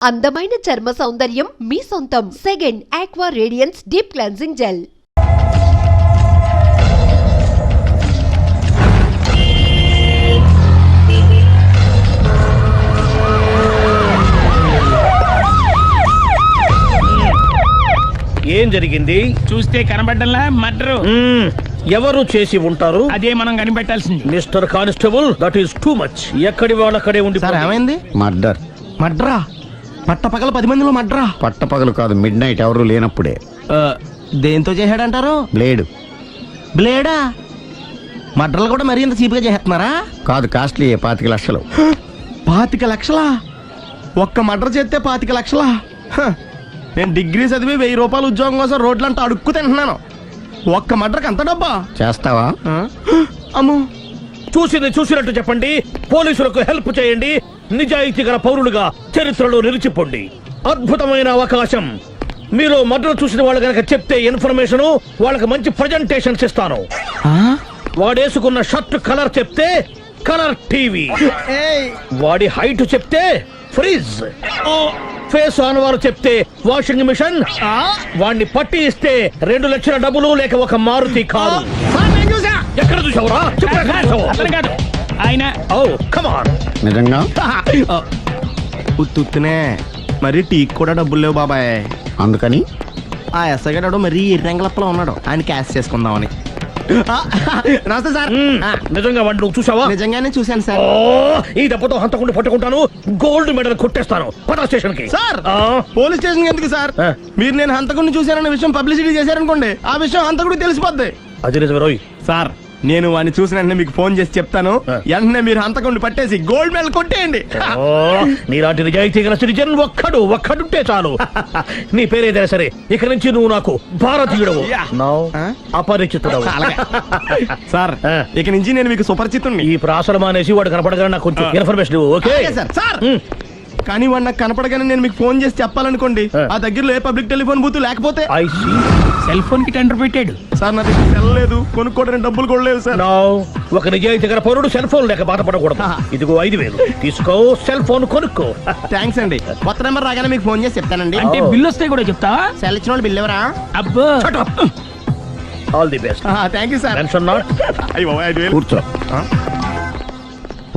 అందమైన చర్మ సౌందర్యం మీ సొంతం. Second aqua radiance deep cleansing gel. ఏం జరిగింది? చూస్తే కనబడ్డంలా మర్డరు. ఎవరు చేసి ఉంటారు? అదే మనం కనిపెట్టాల్సింది. Mister constable, that is too much. ఎక్కడి వాళ్ళక్కడే ఉండి. సార్ ఏమైంది? మర్డర్. మడ్రా? పట్టపగల 10 మందిలో మడ్రా? పట్టపగలు కాదు, మిడ్ నైట్ ఎవరు లేనప్పుడే. దేంతో చేశాడంటారు? బ్లేడ్. బ్లేడా? మడ్రలు కూడా మరీ ఇంత చీప్గా చేస్తున్నారా? కాదు, కాస్ట్లీ 25 లక్షలు. 25 లక్షలా? ఒక్క మడ్ర చేస్తే 25 లక్షలా? నేను డిగ్రీ చదివి 1000 రూపాయలు ఉద్యోగం కోసం రోడ్లంతా అడుక్కు తింటున్నాను. ఒక్క మడ్రకు అంత డబ్బా? చేస్తావా? అమ్మో. చూసింది చూసినట్టు చెప్పండి. పోలీసులకు హెల్ప్ చేయండి. నిజాయితీ గల పౌరులుగా చరిత్రలో నిలిచిపోండి. అద్భుతమైన అవకాశం. మీరు మర్డర్ చూసిన వాళ్ళు కనుక చెప్తే ఇన్ఫర్మేషన్, వాళ్ళకి మంచి ప్రజెంటేషన్స్ ఇస్తాను. వాడేసుకున్న షర్ట్ కలర్ చెప్తే కలర్ టీవీ, వాడి హైట్ చెప్తే ఫ్రిజ్, ఫేస్ ఆన్ వారు చెప్తే వాషింగ్ మిషన్, వాడిని పట్టి ఇస్తే 2 లక్షల డబ్బులు లేక ఒక మారుతి కారు. ఎక్కడ చూసావురా? కాదు ఆయన. Oh come on. నిజంగా? ఉత్తునే మరి టీకి కూడా డబ్బులు లేవు బాబాయ్. అందుకని ఆ ఎస్ఐ గారు మరీ ఎర్రంగలప్పలో ఉన్నాడు, ఆయన క్యాష్ చేసుకుందామని. నమస్తే సార్. నిజంగా వాడిని నువ్వు చూసావా? నిజంగానే చూశాను సార్. ఈ దెబ్బతో హంతకుండా పట్టుకుంటాను, గోల్డ్ మెడల్ కొట్టేస్తాను. పటా స్టేషన్ కి. సార్ పోలీస్ స్టేషన్ ఎందుకు సార్? మీరు నేను హంతకుడిని చూశానన్న విషయం పబ్లిసిటీ చేశారనుకోండి, ఆ విషయం హంతకుడికి తెలిసిపోద్ది. అది నిజమే రోయ్. సార్ నేను వాడిని చూసిన వెంటనే మీకు ఫోన్ చేసి చెప్తాను. వెంటనే మీరు హంతకుడిని పట్టేసి గోల్డ్ మెడల్ కొట్టేయండి. నీలాంటి నిజాయితీ గల సిటిజన్ ఒక్కడుంటే చాలు. నీ పేరేదైనా సరే, ఇక నుంచి నువ్వు నాకు భారతీయుడవు, అపరిచితుడవు. సార్ ఇక నుంచి నేను మీకు సుపరిచితుడిని. ఈ ప్రాసలు మానేసి వాడు కనపడగానే నాకు కొంచెం ఇన్ఫర్మేషన్ ఇవ్వు. Okay sir. కానీ వాడు నాకు కనపడగానే నేను మీకు ఫోన్ చేసి చెప్పాలనుకోండి, ఆ దగ్గరలో ఏ పబ్లిక్ టెలిఫోన్ బూత్ లేకపోతే. సెల్ ఫోన్ కి టెండర్ పెట్టాడు సార్. నా దగ్గర సెల్ లేదు, కొనుక్కోవడానికి డబ్బులు కూడా లేవు సార్. ఒక నిజాయితీ గల పౌరుడు సెల్ ఫోన్ లేక బాధపడకూడదు. ఇదిగో 5000 తీసుకో, సెల్ ఫోన్ కొనుక్కో. థ్యాంక్స్ అండి. కొత్త నెంబర్ రాగానే మీకు ఫోన్ చేసి చెప్తానండి. అంటే బిల్లు వస్తే కూడా చెప్తావా? సెల్ ఇచ్చిన వాళ్ళు బిల్ ఎవరా? అబ్బో. All the best. Thank you sir. Tension not. కూర్చో.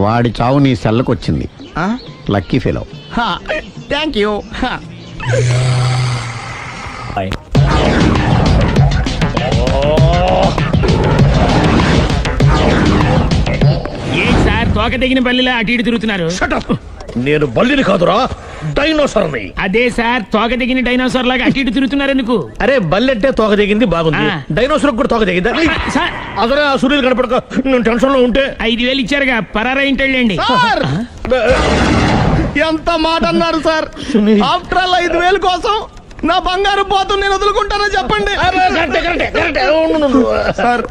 వాడి చావు నీ సెల్లకు వచ్చింది. Lucky fellow. Thank you. ఏం సార్ తోక తెగిన బల్లిలా అటు ఇటు తిరుగుతున్నారు? నేను బల్లిని కాదురా, డైనోసార్ని. అదే సార్ తోక తెగిన డైనోసార్ లాగా అటు ఇటు తిరుగుతున్నారు ఎందుకు? అరే బల్లెట్టే తోక తెగింది బాగుంది, డైనోసార్ కూడా తోక తెగిందా? సార్ అదరే ఆ సూర్యులు కనపడక నేను టెన్షన్ లో ఉంటే 5000 ఇచ్చారుగా, పరారా ఇంటండి. ఎంత మాట అన్నారు సార్? ఆఫ్టర్ ఆల్ 5000 కోసం నా బంగారు పోతు నేను వదులుకుంటానని చెప్పండి సార్.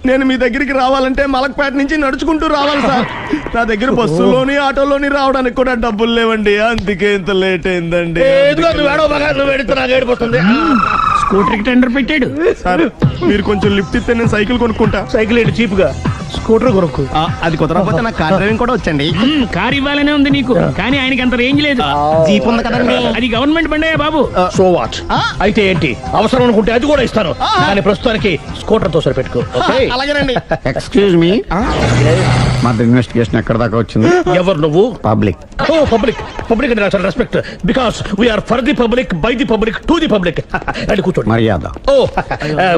నేను మీ దగ్గరికి రావాలంటే మలక్పేట నుంచి నడుచుకుంటూ రావాలి సార్. నా దగ్గర బస్సులోని ఆటోలోని రావడానికి కూడా డబ్బులు లేవండి, అందుకే ఇంత లేట్ అయిందండి. స్కూటర్ కి టెండర్ పెట్టాడు సార్. మీరు కొంచెం లిఫ్ట్ ఇస్తే నేను సైకిల్ కొనుక్కుంటా. సైకిల్ ఏంటి చీప్ గా, స్కూటర్ కొనుక్కు. అది కుదరకపోతే నాకు కార్ డ్రైవింగ్ కూడా వచ్చండి. కార్ ఇవ్వాలనే ఉంది నీకు, కానీ ఆయనకి అంత రేంజ్ లేదు. జీప్ ఉంది కదండి. అది గవర్నమెంట్ బండయా బాబు. So what? అయితే ఏంటి, అవసరం అనుకుంటే అది కూడా ఇస్తాను, కానీ ప్రస్తుతానికి స్కూటర్ తో సరిపెట్టుకో. అలాగేనండి. ఎక్స్క్యూజ్ మీ, మర్డర్ ఇన్వెస్టిగేషన్ ఎక్కడ దాకా వచ్చింది? ఎవరు నువ్వు? పబ్లిక్. ఓ పబ్లిక్. పబ్లిక్ అంటే చాలా respect, because we are for the public, by the public, to the public. అని కూర్చోండి. మర్యాద. ఓ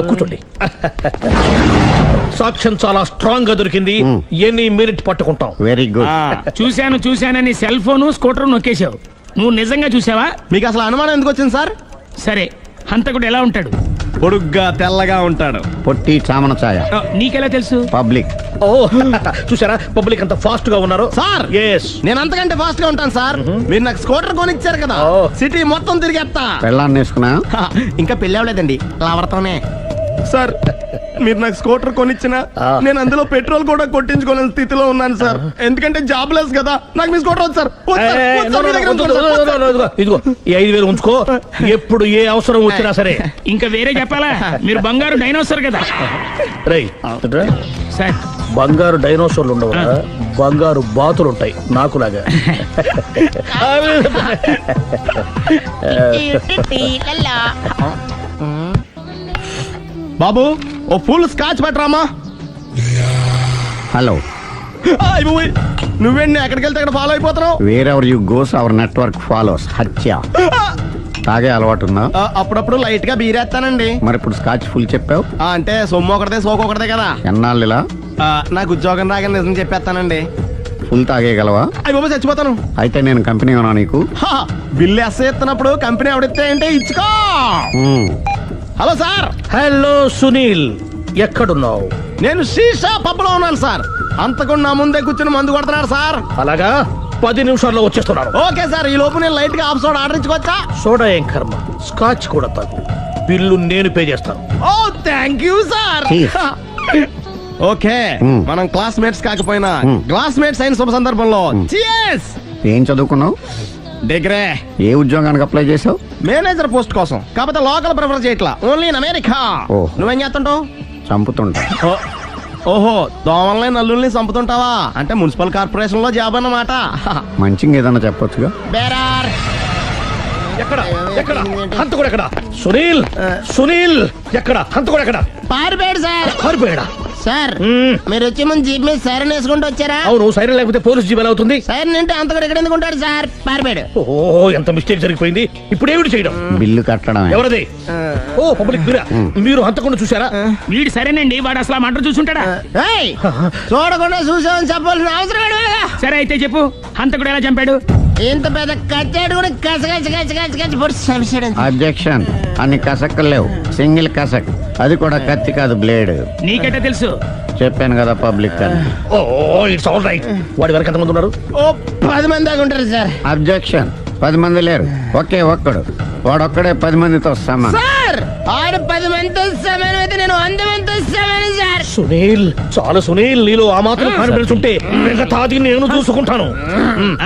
కూర్చోండి. సాక్ష్యం చాలా స్ట్రాంగ్ గా దొరికింది, ఎన్ని మినిట్ పట్టుకుంటాం. Very good. చూశానని సెల్ ఫోన్ స్కూటర్ నొక్కేశావు. నువ్వు నిజంగా చూసావా? మీకు అసలు అనుమానం ఎందుకు వచ్చింది సార్? సరే, హంతకుడు ఎలా ఉంటాడు? పొడుగ్గా తెల్లగా ఉంటాడు. పొట్టి చామన ఛాయ. నీకెలా తెలుసు? పబ్లిక్. ఓ చూసారా పబ్లిక్ అంత ఫాస్ట్ గా ఉన్నారు సార్. ఎస్, నేను అంతకంటే ఫాస్ట్ గా ఉంటాను సార్. మీరు నాకు స్కూటర్ కొనిచ్చారు కదా, సిటీ మొత్తం తిరిగేస్తా. పెళ్ళాన్ని వేసుకున్నా? ఇంకా పెళ్ళి అవ్వలేదండి, లావర్తోనే. సార్ మీరు నాకు స్కూటర్ కొనిచ్చిన నేను అందులో పెట్రోల్ కూడా కొట్టించుకోలేని స్థితిలో ఉన్నాను సార్. ఎందుకంటే జాబ్ లెస్ కదా, నాకు మీ స్కూటర్ వద్దు సార్. ఇదిగో ఈ 5000 ఉంచుకో, ఎప్పుడు ఏ అవసరం వచ్చినా సరే. ఇంకా వేరే చెప్పాలా? మీరు బంగారు డైనోసార్ కదా. రై సార్ బంగారు డైనోసార్లు ఉండవు బంగారు బాతులు ఉంటాయి నాకులాగా. బాబు ఓ ఫుల్ స్కాచ్ పెట్టరామా. హలో, నువ్వేంటి ఎక్కడికి వెళ్తే అక్కడ ఫాలో అయిపోతున్నావు? Wherever you goes our network follows. హత్య. తాగే అలవాటు ఉందా? అప్పుడప్పుడు లైట్ గా బీరేస్తానండి. మరి ఇప్పుడు స్కాచ్ ఫుల్ చెప్పావు. అంటే సొమ్ము ఒకటిదే సోకు ఒకటిదే కదా. ఎన్నాళ్ళు ఇలా? నాకు ఉద్యోగం రాగానే నిజం చెప్పేస్తానండి. ఫుల్ తాగేయగలవా? అయ్యి బాబు చచ్చిపోతాను. అయితే నేను కంపెనీ ఉన్నా నీకు. బిల్లు ఎస్ఐ ఎత్తినప్పుడు కంపెనీ ఎవడితే అంటే ఇచ్చుకో. Hello sir. హలో సునీల్, ఎక్కడున్నావు? నేను శీషా పబ్లో ఉన్నాను సార్. అంతకుండా నా ముందే కూర్చుని మందు కొడుతున్నాడు సార్. అలాగా, 10 నిమిషాల్లో వచ్చేస్తున్నాను. Okay sir. ఈ లోపు నేను లైట్ గా ఆఫ్ సోడా ఆర్డర్ ఇచ్చుకోవచ్చా? సోడా ఏం కర్మ, స్కాచ్ కూడా తాగు. బిల్లు నేను పే చేస్తాను. Oh thank you sir. Cheers. Okay, మనం క్లాస్మేట్స్ కాకపోయినా క్లాస్మేట్స్ అయిన శుభ సందర్భంలో cheers. ఏం చదువుకున్నావు? డిగ్రీ. ఏ ఉద్యోగానికి అప్లై చేసావు? మేనేజర్ పోస్ట్ కోసం. కాకపోతే లోకల్ ప్రిఫర్ చేయట్లా, ఓన్లీ ఇన్ అమెరికా. ఓహో. నువ్వేం చేస్తుంటావు? చంపుతుంటా. ఓహో, దోమల్ని నల్లుల్ని చంపుతుంటావా? అంటే మున్సిపల్ కార్పొరేషన్ లో జాబ్ అన్నమాట. మంచిగా ఏదన్నా చెప్పొచ్చుగా. బేరార్. ఎక్కడ ఎక్కడ హంతకుడు ఎక్కడ? సునీల్, సునీల్ ఎక్కడ? హంతకుడు ఎక్కడ? పారిపోయాడు సార్. పారిపోయాడా? సార్ మీరు వచ్చే ముందు జీప్ మీద సైరన్ వేసుకుంటూ వచ్చారా? అవును, సైరన్ లేకపోతే పోలీస్ జీవన్ అవుతుంది. సైరన్ అంటే అంతకుడు ఎక్కడ ఎందుకు ఉంటాడు సార్? పారిపోయాడు. ఓ, ఎంత మిస్టేక్ జరిగిపోయింది. ఇప్పుడు ఏమిటి చేయడం? బిల్లు కట్టడమే. ఎవరది? ఓ, పబ్లిక్ మీరా? మీరు హంతకుండా చూసారా? వీడు సరేనండి, వాడు అసలు ఆ మంట చూసుంటాడా? ఏయ్, చూడకుండా చూసామని చెప్పాల్సిన అవసరం లేదు. సరే అయితే చెప్పు, హంతకుడు ఎలా చంపాడు? ఇంత పెద్ద కచ్చాడు కూడా కచ్చ పొడి సమస్య. అబ్జెక్షన్. అన్ని కసక్కలు లేవు, సింగిల్ కసక్. అది కూడా కత్తి కాదు, బ్లేడ్. నీకెట్టా తెలుసు? చెప్పాను కదా పబ్లిక్ అని. ఓ, ఇట్స్ ఆల్ రైట్. వాడి వరకు ఎంతమంది ఉన్నారు? ఓ 10 మంది దాకా ఉంటారు సార్. అబ్జెక్షన్. 10 మంది లేరు, ఒకే ఒక్కడు. వాడొక్కడే 10 మందితో సమానం. సార్ ఆడు 10 మందితో సమానం అయితే నేను 100 మందితో సమానం సార్. సునీల్, చాలా సునీల్, నీలో ఆ మాత్రం కాన్ఫిడెన్స్ ఉంటే మిగతాది నేను చూసుకుంటాను.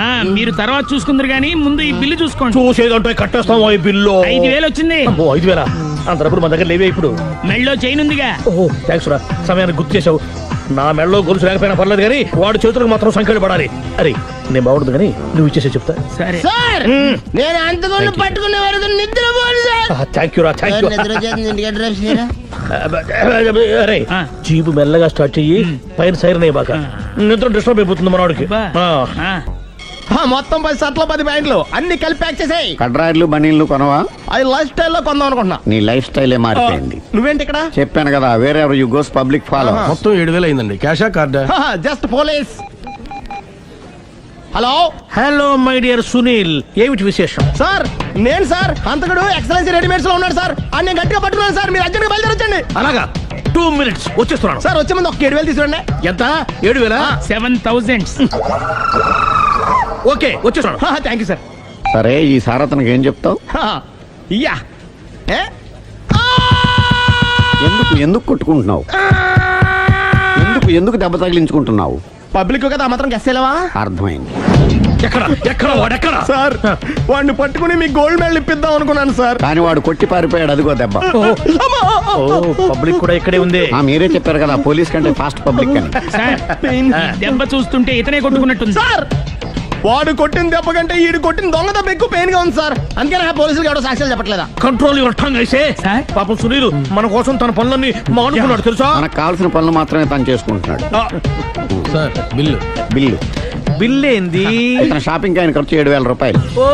ఆ, మీరు తర్వాత చూసుకుందరు గానీ ముందు ఈ బిల్లు చూసుకోండి. చూసేదంటే కట్టేస్తాము ఈ బిల్లు. 5,000 వచ్చింది. అమ్మో, 5,000? అంతప్పుడు మన దగ్గర లేవే ఇప్పుడు. మెళ్ళో చైన్ ఉందిగా. ఓహో, థ్యాంక్స్ రా, సమయానికి గుర్తు చేసావు. నా మెడలో గొలుసు లేకపోయినా పర్లేదు కానీ వాడు చేతులకు మాత్రం సంఖ్యలు పడాలి. అరే, నేను బాగుంటుంది కానీ నువ్వు ఇచ్చేసే చెప్తా. సరే సార్ నేను అంతకుండా పట్టుకునే వరకు నిద్రపోను సార్. థ్యాంక్ యూ రా, థ్యాంక్ యూ. నిద్ర చేస్తుంది ఇంటికి డ్రైవ్ చేయరా? అరే, ఆ. జీపు మెల్లగా స్టార్ట్ చెయ్యి, పైన సైరన్ అయ్యాక నిద్ర డిస్టర్బ్ అయిపోతుంది మనవాడికి. బా. ఆ. ఆ, మొత్తం 10 షర్ట్లు 10 ప్యాంట్లు అన్ని కలిపి ప్యాక్ చేసేయ్. కడ్రాయిడ్లు బనీళ్లు కొనవా? అది లైఫ్ స్టైల్లో కొందాం అనుకుంటున్నా. నీ లైఫ్ స్టైలే మారిపోయింది. నువ్వేంటి ఇక్కడ? చెప్పాను కదా, wherever you goes public follow. మొత్తం 7,000 అయిందండి. క్యాషా కార్డా? Just police. Hello hello my dear Sunil, ఏమిటి విశేషం? సార్, నేను సార్ అంతకుడు ఎక్సలెన్సీ రెడీమేడ్స్ లో ఉన్నాడు సార్. అని నేను గట్టిగా పట్టుకున్నాను సార్. మీరు అర్జెంట్గా బయలుదేరొచ్చండి. అలాగా, 2 minutes వచ్చేస్తున్నాను. సార్ వచ్చే ముందు ఒక 7,000 తీసుకోండి. ఎంత? 7,000? 7,000. ఓకే, వచ్చేస్తున్నాను. Thank you sir. సరే, ఈ సార్ అతనికి ఏం చెప్తావు? యా ఎందుకు కొట్టుకుంటున్నావు? ఎందుకు దెబ్బ తగిలించుకుంటున్నావు? పబ్లిక్ కదా మాత్రం గెస్సేలేవా? అర్థమైంది. ఎక్కడ ఎక్కడ వాడెక్కడ? సార్ వాడిని పట్టుకుని మీ గోల్డ్ మెడల్ ఇప్పిద్దాం అనుకున్నాను సార్. కానీ వాడు కొట్టి పారిపోయాడు, అదిగో దెబ్బ. పబ్లిక్ కూడా ఇక్కడే ఉంది. మీరే చెప్పారు కదా, పోలీస్ కంటే ఫాస్ట్ పబ్లిక్ అని. సార్, ఈ దెబ్బ చూస్తుంటే ఇతనే కొట్టుకున్నట్టుంది. సార్ వాడు కొట్టిన దెబ్బ కంటే ఈడు కొట్టిన దొంగ దెబ్బ ఎక్కువ పెయిన్ గా ఉంది సార్. అందుకే నా పోలీసులు ఎవడో సాక్ష్యాలు చెప్పట్లేదా? కంట్రోల్ యువర్ టంగ్ అయితే. సార్? పాపం సునీల్ మన కోసం తన పనులన్నీ మానుకున్నాడు తెలుసా? మనకు కావాల్సిన పనులు మాత్రమే తను చేసుకుంటున్నాడు. Sir bill. బిల్లు బిల్ ఏంది? ఇతను షాపింగ్ ఆయన ఖర్చు 7,000 రూపాయలు. ఓ,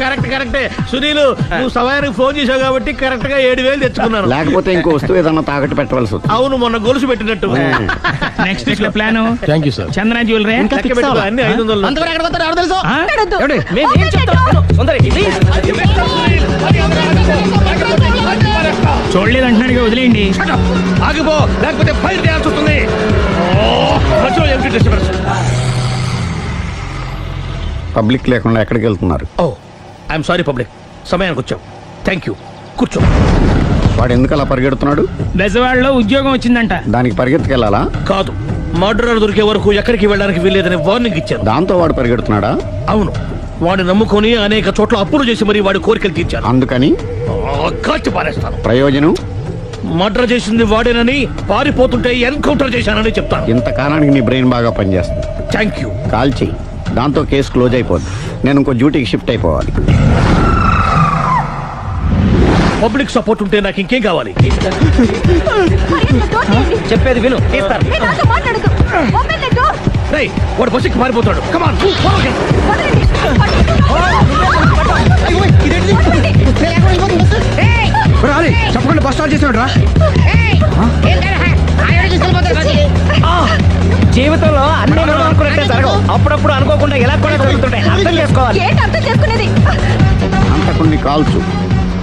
కరెక్ట్ కరెక్టే. సునీల్, నువ్వు సమయానికి ఫోన్ చేసావు కాబట్టి కరెక్ట్ గా 7,000 తెచ్చుకున్నాను. లేకపోతే ఇంకో వస్తువు ఏదన్నా తాకట్టు పెట్టవలసి వస్తుంది. అవును, మొన్న గొలుసు పెట్టినట్టు. నెక్స్ట్ వీక్ లో plan thank you sir. Chandana jewellery. లెక్క పెట్టుకో, అన్ని 500. అంతవరకు ఎక్కడ పోతారు ఎవరు తెలుసు? ఏమండి? మేము ఏం చెప్తాం? సుందరి, please. చూడలేదు అంటున్నాడు, వదిలేయండి. Shut up. ఆగిపో, లేకపోతే ఫైర్ చేయాల్సి వస్తుంది. మధ్యలో ఏమిటి disturbance? పబ్లిక్ లేకుండా ఎక్కడికి వెళ్తున్నారు? ఓ, ఐఎమ్ సారీ పబ్లిక్, సమయానికి వచ్చావు. థ్యాంక్ యూ, కూర్చో. వాడు ఎందుకు అలా పరిగెడుతున్నాడు? బెజవాడలో ఉద్యోగం వచ్చిందంట. దానికి పరిగెత్తుకెళ్ళాలా? కాదు, మర్డరర్ దొరికే వరకు ఎక్కడికి వెళ్ళడానికి వీల్లేదని వార్నింగ్ ఇచ్చాను. దాంతో వాడు పరిగెడుతున్నాడా? అవును, వాడిని నమ్ముకొని అనేక చోట్ల అప్పులు చేసి మరి వాడి కోరికలు తీర్చాను. అందుకని కాచి పారేస్తాను. ప్రయోజనం? మర్డర్ చేసింది వాడేనని పారిపోతుంటే ఎన్కౌంటర్ చేశానని చెప్తాను. ఇంతకాలానికి నీ బ్రెయిన్ బాగా పనిచేస్తుంది. Thank you. కాల్ చెయ్యి, దాంతో కేసు క్లోజ్ అయిపోద్ది. నేను ఇంకో డ్యూటీకి షిఫ్ట్ అయిపోవాలి. పబ్లిక్ సపోర్ట్ ఉంటే నాకు ఇంకేం కావాలి? చెప్పేది విను, తీస్తారు. రేయ్, వాడు బస్సుకి పారిపోతాడు. కమాన్, చెప్పకుండా బస్ స్టార్ట్ చేసాడు రా. జీవితంలో అన్ని మనం అనుకున్నట్టే జరగవు. అప్పుడప్పుడు అనుకోకుండా ఎలా కూడా జరుగుతుంటాయి. అర్థం చేసుకోవాలి. అంతకుని కాల్చు.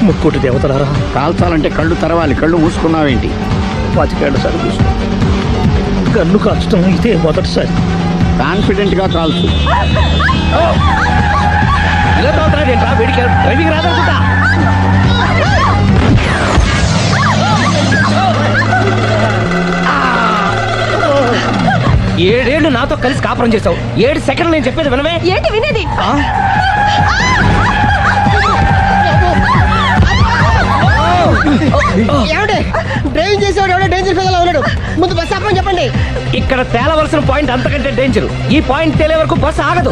ముక్కోటి దేవతలారా, కాల్చాలంటే కళ్ళు తెరవాలి. కళ్ళు మూసుకున్నావేంటి? 25 సార్లు చూసిన గన్ను కాల్చడం ఇదే మొదటిసారి. కాన్ఫిడెంట్ గా కాల్చు. ఇలా తోతున్నాడు ఏంట్రా? వీడికి డ్రైవింగ్ రాదనుకుంటా. ఏడేళ్ళు నాతో కలిసి కాపురం చేసావు. 7 సెకండ్లు నేను చెప్పేది వినవే. ఏంటి వినేది? డ్రైవింగ్ చేసేవాడు ఎవడో డేంజర్ ఫీల్ ఉన్నాడు. ముందు బస్ ఆపమని చెప్పండి. ఇక్కడ తేలవలసిన పాయింట్ అంతకంటే డేంజర్. ఈ పాయింట్ తేలే వరకు బస్సు ఆగదు.